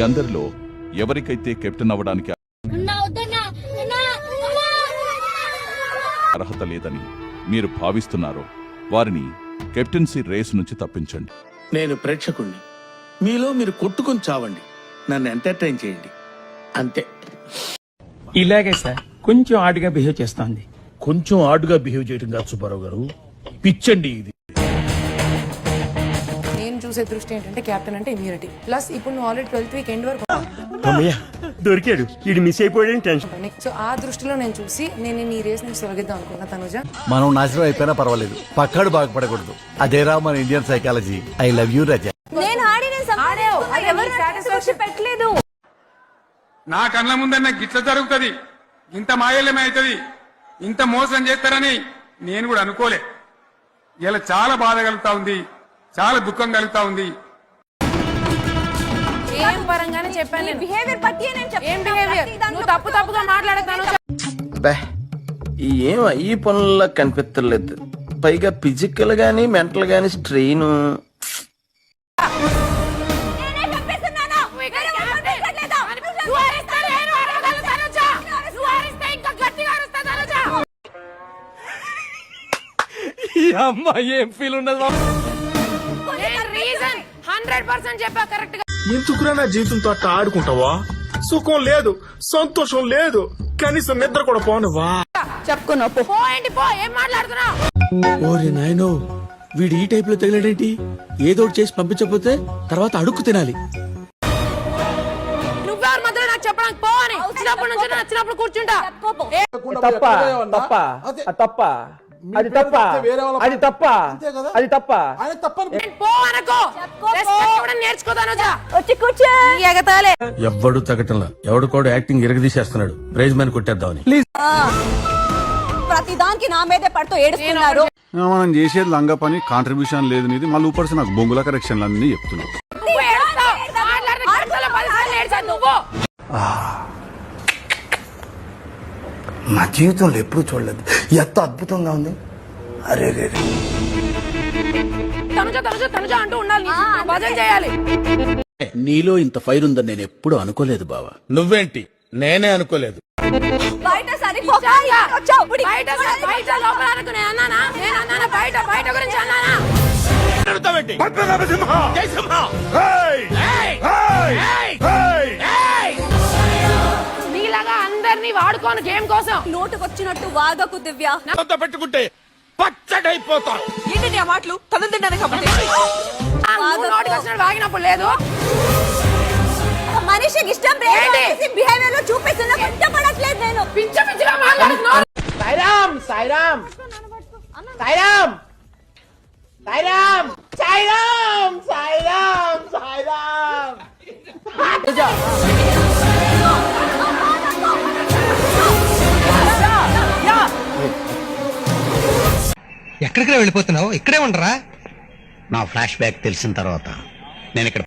అందరిలో ఎవరికైతే కెప్టెన్ అవ్వడానికి అర్హత లేదని మీరు భావిస్తున్నారో వారిని కెప్టెన్సీ రేసు నుంచి తప్పించండి. నేను ప్రేక్షకుణ్ణి. మీలో మీరు కొట్టుకుని చావండి, నన్ను ఎంటర్టైన్ చేయండి, అంతే. ఇలాగే సార్ కొంచెం ఆడుగా బిహేవ్ చేస్తోంది. కొంచెం ఆడుగా బిహేవ్ చేయడం కాదు సుబ్బారావు గారు, పిచ్చండి ఇది. నేను చూసే దృష్టి ఏంటంటే కెప్టెన్ అంటే ఇమ్యూనిటీ ప్లస్ ఇప్పుడు నువ్వు ఆల్రెడీ 12th వీక్ ఎండ్ వరకు దొరికాడు, ఇది మిస్ అయిపోయాడని టెన్షన్. సో ఆ దృష్టిలో నేను చూసి నేను ఈ రేస్ నుంచి తొలగిద్దాం అనుకున్నా. తనుజ మనం నాశనం అయిపోయినా పర్వాలేదు, పక్కాడు బాగుపడకూడదు. అదేరా మన Indian psychology. I love you Raza. పెట్టలేదు. నా కళ్ళ ముందన్న గిట్ల జరుగుతుంది, ఇంత మాయల్యమైతుంది, ఇంత మోసం చేస్తారని నేను కూడా అనుకోలే. ఇలా చాలా బాధ కలుగుతా ఉంది, చాలా దుఃఖం కలుగుతా ఉంది. ఏం పరంగానే చెప్పాను నేను. బిహేవియర్ బట్టి ఏం బిహేవియర్? నువ్వు తప్పుగా మాట్లాడతాను. ఏం ఈ పనుల్లో కనిపించలేదు. పైగా ఫిజికల్ గానీ మెంటల్ గానీ స్ట్రెయిన్. ఏం ఫీల్ ఉండదు. 100% చెప్పా కరెక్ట్ గా. ఎందుకురా నా జీవితంతో అట్లా ఆడుకుంటావా? సుఖం లేదు, సంతోషం లేదు, కనీసం నిద్ర కూడా పోనువా? చెప్పుకున్నావు పో. ఏం మాట్లాడుతున్నావు? ఓరి నాయనో, వీడు ఈ టైప్ లో తగిలాడేంటి? ఏదో ఒకటి చేసి పంపించకపోతే తర్వాత అడుక్కు తినాలి. నువ్వెవరి మధ్యలో నాకు చెప్పడానికి పో అని వచ్చినప్పటి నుంచి నచ్చినప్పుడు కూర్చుంటా. ఎవ్వడు తగ్గటంలా, ఎవడు కూడా యాక్టింగ్ ఇరగదీసేస్తున్నాడు. ప్రైజ్ మ్యాన్ కొట్టేద్దామని. ప్రతి దానికి నా మీదే పడుతూ ఏడుస్తున్నారు. మనం చేసేది లంగా పని, కాంట్రిబ్యూషన్ లేదు నీది. మళ్ళీ ఊపర్సి నాకు బొంగుల కరెక్షన్లు అన్ని చెప్తున్నావు. నా జీవితంలో ఎప్పుడు చూడలేదు, ఎంత అద్భుతంగా ఉంది. అరే రే తనుజ అంటూ ఉండాలి, భజన చేయాలి. నీలో ఇంత ఫైర్ ఉందని నేను ఎప్పుడు అనుకోలేదు బావా. నువ్వేంటి, నేనే అనుకోలేదు. బయట బయట గురించి అన్నానా? నీలాగా అందరినీ వాడుకోను గేమ్ కోసం. నోటుకొచ్చినట్టు వాగకు దివ్య. పెట్టుకుంటే పచ్చడైపోతావు. ఏంటి ఆ మాటలు? తను తిన్నాను కాబట్టి వాగినప్పుడు లేదు. మనిషికి ఇష్టం బిహేవియర్ లో చూపిస్తున్నా ఇష్టపడట్లేదు. నేను పిచ్చిగా మాట్లాడుతున్నాను. సాయిరామ్ సాయిరామ్ సాయిరామ్ సాయిరామ్ సాయిరామ్ సాయిరామ్ సాయిరామ్. ఎక్కడికి వెళ్ళిపోతున్నావు? ఇక్కడే ఉండరా? నా ఫ్లాష్ బ్యాక్ తెలిసిన తర్వాత నేను ఇక్కడ